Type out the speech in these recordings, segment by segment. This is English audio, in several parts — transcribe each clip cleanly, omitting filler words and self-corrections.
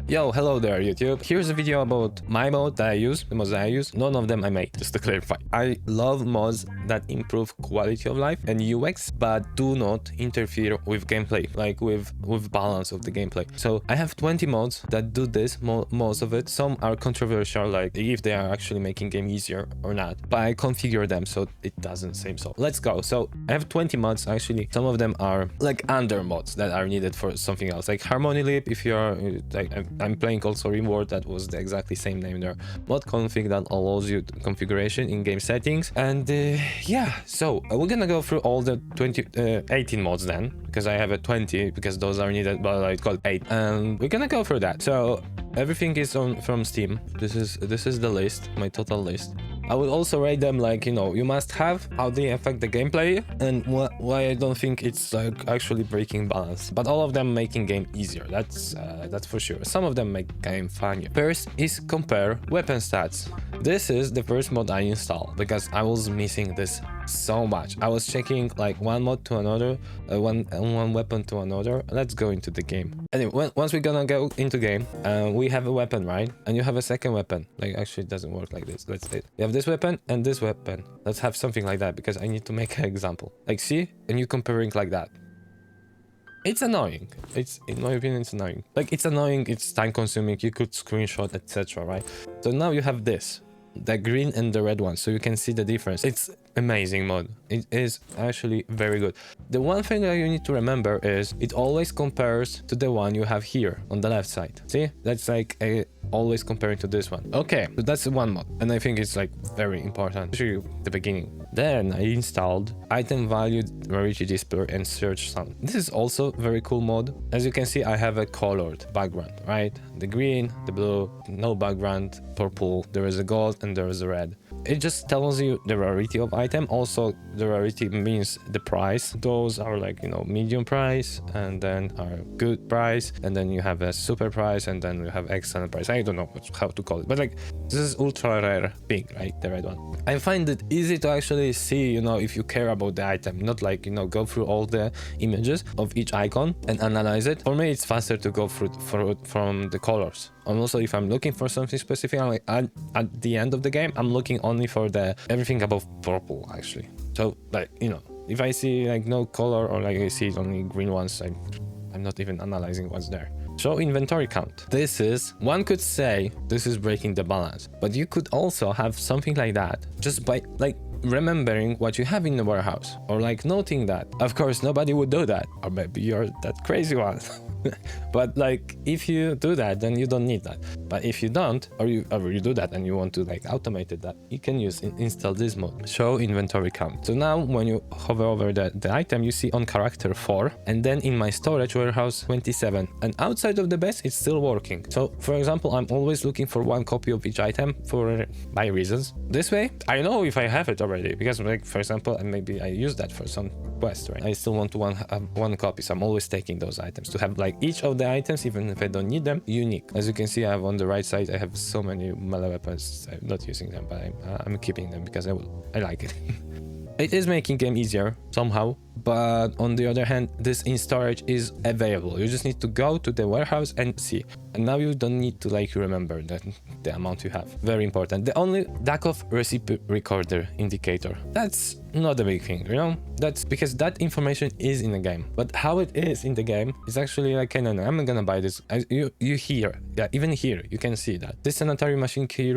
Yo, hello there YouTube. Here's a video about my mod that I use, the mods that I use. None of them I made, just to clarify. I love mods that improve quality of life and UX, but do not interfere with gameplay, like with balance of the gameplay. So I have 20 mods that do this, most of it. Some are controversial, like if they are actually making game easier or not, but I configure them so it doesn't seem so. Let's go. So I have 20 mods actually. Some of them are like under mods that are needed for something else, like Harmony Leap. If you're like, I'm playing also Reward, that was the exactly same name there. Mod config that allows you configuration in game settings. And yeah, so we're gonna go through all the 18 mods then, because I have a 20 because those are needed, but I called 8, and we're gonna go through that. So everything is from Steam. This is the list, my total list. I will also rate them, like, you know, you must have, how they affect the gameplay, and why I don't think it's like actually breaking balance. But all of them making game easier, that's for sure. Some of them make game funnier. First is compare weapon stats. This is the first mod I installed because I was missing this so much. I was checking like one mod to another, one weapon to another. Let's go into the game. Anyway, once we're gonna go into game, we have a weapon, right? And you have a second weapon. Like, actually it doesn't work like this. Let's say you have this weapon and this weapon. Let's have something like that because I need to make an example. Like, see, and you comparing like that. It's annoying. It's, in my opinion, it's annoying. Like, it's annoying, it's time consuming, you could screenshot, etc., right? So now you have this, the green and the red one, so you can see the difference. It's amazing mod. It is actually very good. The one thing that you need to remember is it always compares to the one you have here on the left side. See, that's like always comparing to this one. Okay, so that's the one mod, and I think it's like very important, especially the beginning. Then I installed item value, rarity display, and search sound. This is also very cool mod. As you can see, I have a colored background, right? The green, the blue, no background, purple, there is a gold, and there is a red. It just tells you the rarity of item. Also, the rarity means the price. Those are like, you know, medium price, and then are good price, and then you have a super price, and then you have excellent price. I don't know how to call it, but like, this is ultra rare pink, right? The red one. I find it easy to actually see, you know, if you care about the item, not like, you know, go through all the images of each icon and analyze it. For me, it's faster to go through from the colors. And also, if I'm looking for something specific, I'm like, at the end of the game, I'm looking only for the everything above purple, actually. So, like, you know, if I see like no color, or like I see only green ones, I'm not even analyzing what's there. Show inventory count. This is, one could say this is breaking the balance, but you could also have something like that just by like remembering what you have in the warehouse, or like noting that. Of course, nobody would do that, or maybe you're that crazy one. But like, if you do that, then you don't need that. But if you don't, or you do that and you want to like automate that, you can install this mode, show inventory count. So now when you hover over the item, you see on character 4, and then in my storage warehouse 27, and outside of the base it's still working. So for example, I'm always looking for one copy of each item for my reasons. This way I know if I have it already, because like, for example, maybe I use that for some quest, right? I still want to have one copy, so I'm always taking those items to have like each of the items, even if I don't need them, unique. As you can see, I have on the right side, I have so many melee weapons. I'm not using them, but I'm keeping them because I like it. It is making game easier somehow, but on the other hand, this in storage is available. You just need to go to the warehouse and see. And now you don't need to like remember the amount you have. Very important. The only Duckov recipe recorder indicator. That's not a big thing, you know? That's because that information is in the game. But how it is in the game is actually like, I'm gonna buy this. You hear, yeah, even here, you can see that. This sanitary machine key,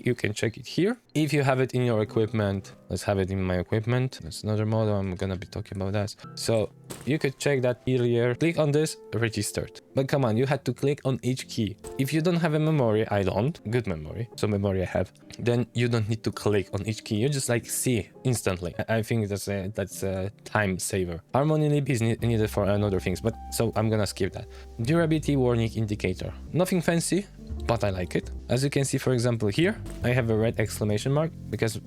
you can check it here. If you have it in your equipment, let's have it in my equipment. That's another model, I'm gonna be talking about that. So you could check that earlier. Click on this, registered. But come on, you had to click on each key. If you don't have a memory, I don't, good memory, so memory I have, then you don't need to click on each key. You just like see instantly. I think that's a time saver. Harmony Leap is needed for another things, but so I'm gonna skip that. Durability warning indicator. Nothing fancy, but I like it. As you can see, for example, here I have a red exclamation mark because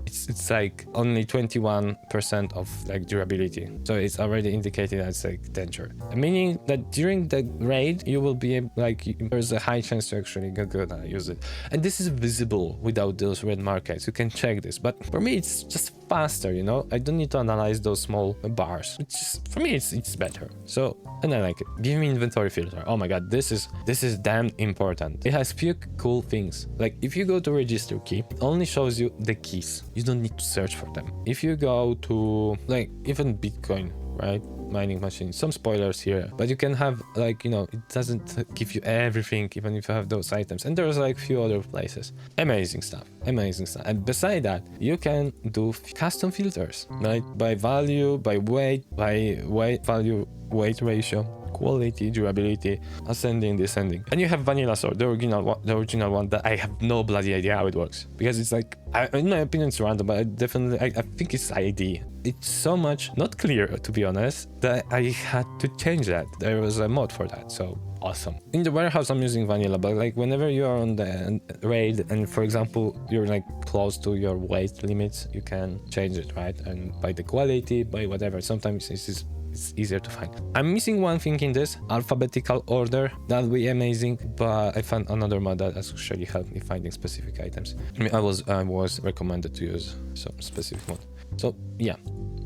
it's like only 21% of like durability, so it's already indicating that it's like danger, meaning that during the raid you will be like there's a high chance to actually go good and use it. And this is visible without those red markers. You can check this, but for me it's just faster, you know. I don't need to analyze those small bars. It's just, for me it's better. So, and I like it. Give me inventory filter. Oh my god, this is damn important. It has few cool things. Like if you go to register key, it only shows you the keys. You don't need to search for them. If you go to like even Bitcoin, right, mining machine, some spoilers here, but you can have like, you know, it doesn't give you everything even if you have those items. And there's like few other places. Amazing stuff. And beside that, you can do custom filters, right, by value, by weight, value weight ratio, quality, durability, ascending, descending. And you have vanilla sort, the original one that I have no bloody idea how it works, because it's like, in my opinion it's random, but I think it's ID. It's so much not clear, to be honest, that I had to change that. There was a mod for that, so awesome. In the warehouse I'm using vanilla, but like whenever you are on the raid and for example you're like close to your weight limits, you can change it, right? And by the quality, by whatever, sometimes it's easier to find. I'm missing one thing in this alphabetical order. That would be amazing, but I found another mod that actually helped me finding specific items. I mean, I was recommended to use some specific mod. So yeah,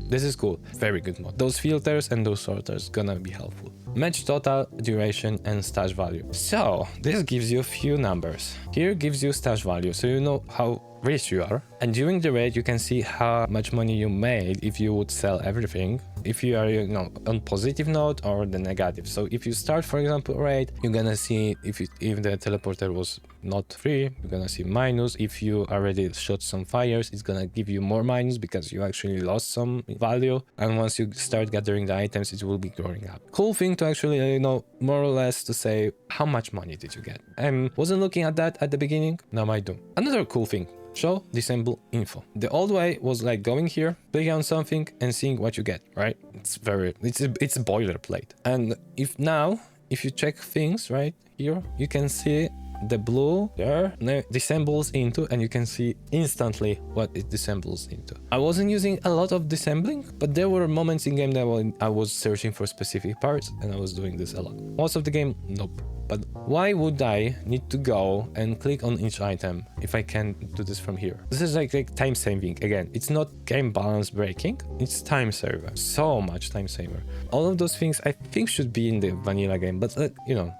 this is cool. Very good mod. Those filters and those sorters gonna be helpful. Match total, duration, and stash value. So this gives you a few numbers. Here gives you stash value, so you know how rich you are. And during the raid, you can see how much money you made if you would sell everything. If you are, you know, on positive note or the negative. So if you start, for example, raid, you're gonna see if the teleporter was not free, you're gonna see minus. If you already shot some fires, it's gonna give you more minus because you actually lost some value. And once you start gathering the items, it will be growing up. Cool thing to actually, you know, more or less to say how much money did you get. I wasn't looking at that at the beginning, now I do. Another cool thing, show disassemble info. The old way was like going here, clicking on something and seeing what you get, right? It's a boilerplate. And if you check things right here, you can see the blue there disassembles into, and you can see instantly what it disassembles into. I wasn't using a lot of disassembling, but there were moments in game that I was searching for specific parts and I was doing this a lot. Most of the game, nope. But why would I need to go and click on each item if I can do this from here? This is like time saving. Again, it's not game balance breaking, it's time saver. So much time saver. All of those things I think should be in the vanilla game, but you know,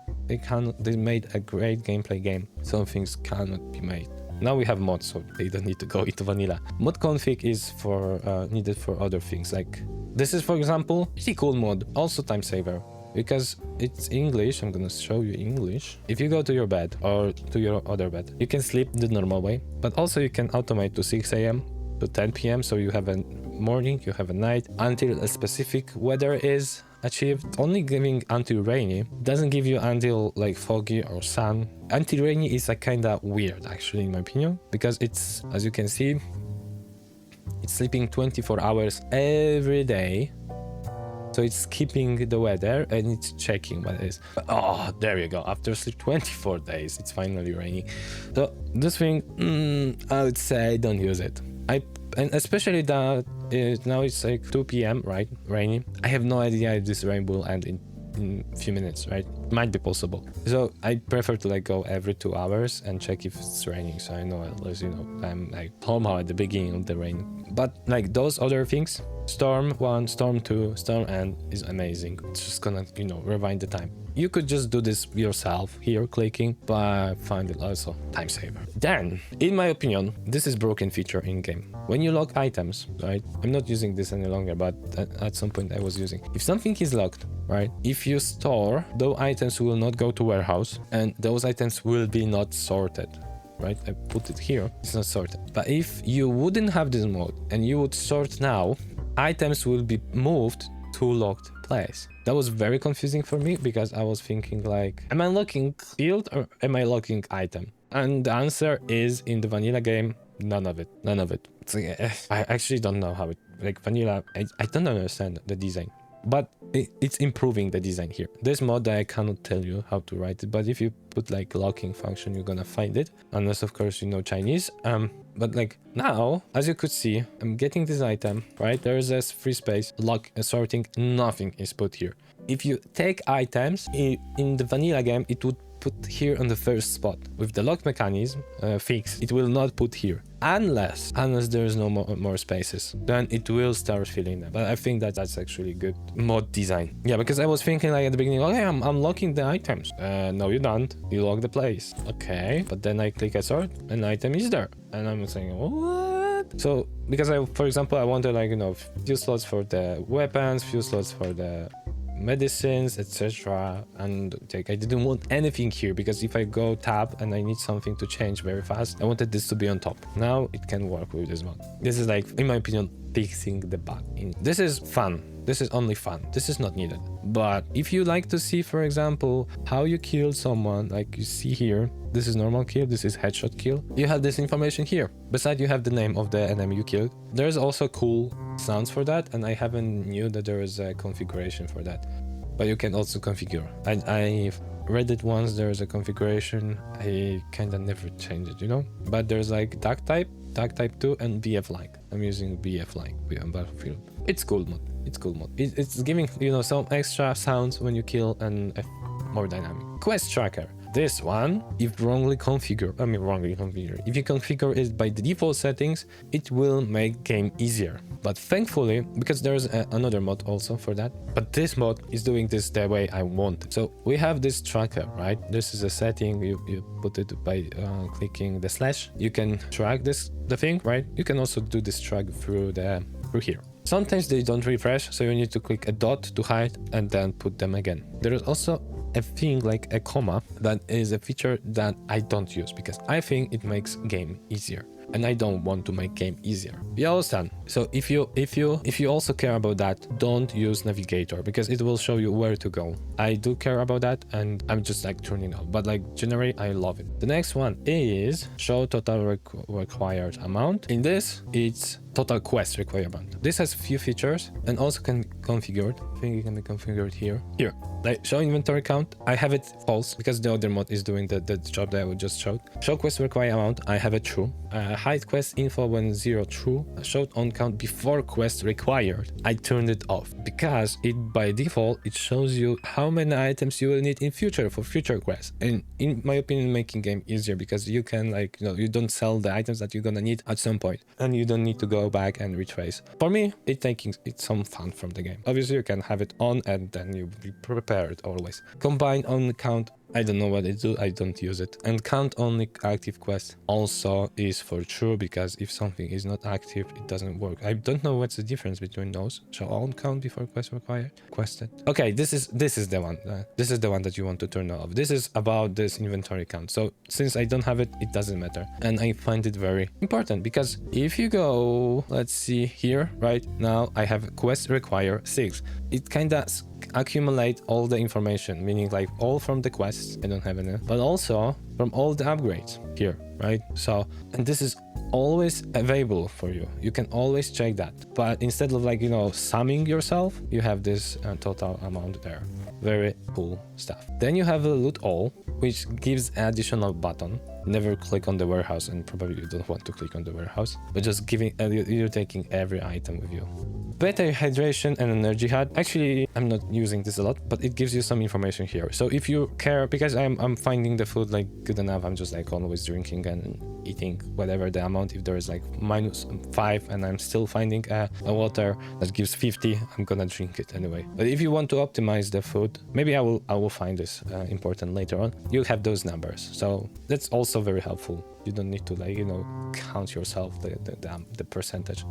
they made a great gameplay game. Some things cannot be made. Now we have mods, so they don't need to go into vanilla. Mod config is for needed for other things. Like this is, for example, pretty cool mod, also time saver. Because it's English, I'm gonna show you English. If you go to your bed or to your other bed, you can sleep the normal way, but also you can automate to 6 a.m. to 10 p.m. So you have a morning, you have a night, until a specific weather is achieved. Only giving until rainy, doesn't give you until like foggy or sun. Until rainy is like kinda weird actually in my opinion, because it's, as you can see, it's sleeping 24 hours every day. So it's keeping the weather and it's checking what it is. Oh, there you go. After sleep 24 days, it's finally raining. So this thing, I would say don't use it. And especially that now it's like 2 p.m, right? Rainy. I have no idea if this rain will end in a few minutes, right? It might be possible. So I prefer to like go every 2 hours and check if it's raining. So I know at least, you know, I'm like somehow at the beginning of the rain. But like those other things, Storm 1, Storm 2, Storm End is amazing. It's just gonna, you know, rewind the time. You could just do this yourself here, clicking, but I find it also time saver. Then, in my opinion, this is broken feature in game. When you lock items, right? I'm not using this any longer, but at some point I was using. If something is locked, right? If you store, those items will not go to warehouse and those items will be not sorted. Right, I put it here, it's not sorted. But if you wouldn't have this mode and you would sort now, items will be moved to locked place. That was very confusing for me because I was thinking like, am I locking field or am I locking item? And the answer is, in the vanilla game, none of it. It's like, I actually don't know how it, like vanilla, I don't understand the design. But it's improving the design here. This mod I cannot tell you how to write it, but if you put like locking function, you're gonna find it, unless of course you know Chinese. But like now, as you could see, I'm getting this item, right? There's this free space, lock, sorting, nothing is put here. If you take items in the vanilla game, it would put here on the first spot. With the lock mechanism fixed, it will not put here unless there's no more spaces, then it will start filling them. But I think that's actually good mod design. Yeah, because I was thinking like at the beginning, okay, I'm locking the items. No, you don't. You lock the place. Okay, but then I click a sort, an item is there, and I'm saying what? So because for example, I wanted like few slots for the weapons, few slots for the medicines, etc. And like I didn't want anything here, because if I go tab and I need something to change very fast, I wanted this to be on top. Now it can work with this mod. This is like, in my opinion, fixing the bug. This is fun. This is only fun. This is not needed. But if you like to see, for example, how you kill someone, like you see here, this is normal kill, this is headshot kill, you have this information here. Besides, you have the name of the enemy you killed. There's also cool sounds for that, and I haven't knew that there is a configuration for that. But you can also configure. I've read it once, there's a configuration. I kinda never change it, But there's like duck type 2, and BF like. I'm using BF like on Battlefield. It's cool mod. It's cool mod. It's giving some extra sounds when you kill, and more dynamic. Quest tracker. This one, if wrongly configured, if you configure it by the default settings, it will make game easier. But thankfully, because there's another mod also for that, but this mod is doing this the way I want it. So we have this tracker, right? This is a setting, you put it by clicking the slash. You can track the thing, right? You can also do this track through here. Sometimes they don't refresh, so you need to click a dot to hide and then put them again. There is also a thing like a comma that is a feature that I don't use, because I think it makes game easier, and I don't want to make game easier. You understand? So if you also care about that, don't use navigator, because it will show you where to go. I do care about that, and I'm just like turning off, but like generally I love it. The next one is show total required amount. In this, it's total quest requirement. This has few features and also can configured. I think it can be configured here. Like show inventory count, I have it false because the other mod is doing the job that I just showed. Show quest required amount, I have it true. Hide quest info when 0 true. Show on count before quest required, I turned it off, because it by default it shows you how many items you will need in future for future quests. And in my opinion, making game easier, because you can like you don't sell the items that you're gonna need at some point, and you don't need to go back and retrace. For me, it's some fun from the game. Obviously you can have it on, and then you'll be prepared always. Combine on count, I don't know what it do, I don't use it. And count only active quest also is for true, because if something is not active, it doesn't work. I don't know what's the difference between those. Show on count before quest required, quested. Okay, this is the one. This is the one that you want to turn off. This is about this inventory count. So since I don't have it, it doesn't matter. And I find it very important, because if you go, let's see here, right now I have quest require 6. It kinda accumulate all the information, meaning like all from the quests, I don't have any, but also from all the upgrades here, right? So, and this is always available for you. You can always check that. But instead of like, summing yourself, you have this total amount there. Very cool stuff. Then you have a loot all, which gives additional button. Never click on the warehouse, and probably you don't want to click on the warehouse, but just giving, you're taking every item with you. Better hydration and energy HUD. Actually, I'm not using this a lot, but it gives you some information here. So if you care, because I'm finding the food like good enough, I'm just like always drinking and eating whatever the amount. If there is like -5 and I'm still finding a water that gives 50, I'm gonna drink it anyway. But if you want to optimize the food, maybe I will find this important later on. You have those numbers, so that's also very helpful. You don't need to like count yourself the percentage.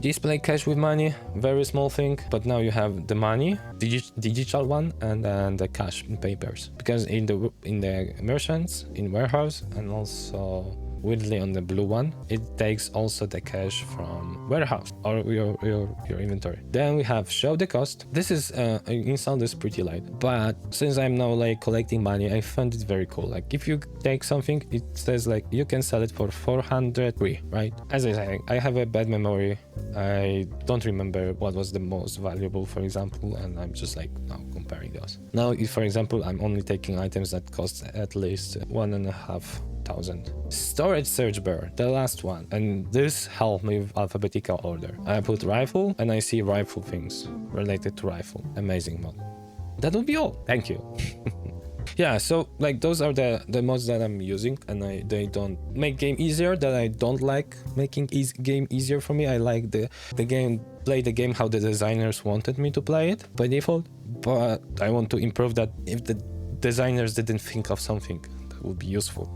Display cash with money, very small thing, but now you have the money, digital one, and then the cash in papers. Because in the merchants, in warehouse, and also weirdly on the blue one, it takes also the cache from warehouse or your inventory. Then we have show the cost. This is install this pretty light, but since I'm now like collecting money, I found it very cool. Like if you take something, it says like you can sell it for 403, right? As I say, I have a bad memory. I don't remember what was the most valuable, for example, and I'm just like now comparing those. Now, if for example, I'm only taking items that cost at least 1,500. Storage search bar, the last one, and this helped me with alphabetical order. I put rifle and I see rifle things related to rifle. Amazing mod. That would be all. Thank you. Yeah, so like those are the mods that I'm using, and they don't make game easier. That I don't like making game easier for me. I like play the game how the designers wanted me to play it by default, but I want to improve that if the designers didn't think of something that would be useful.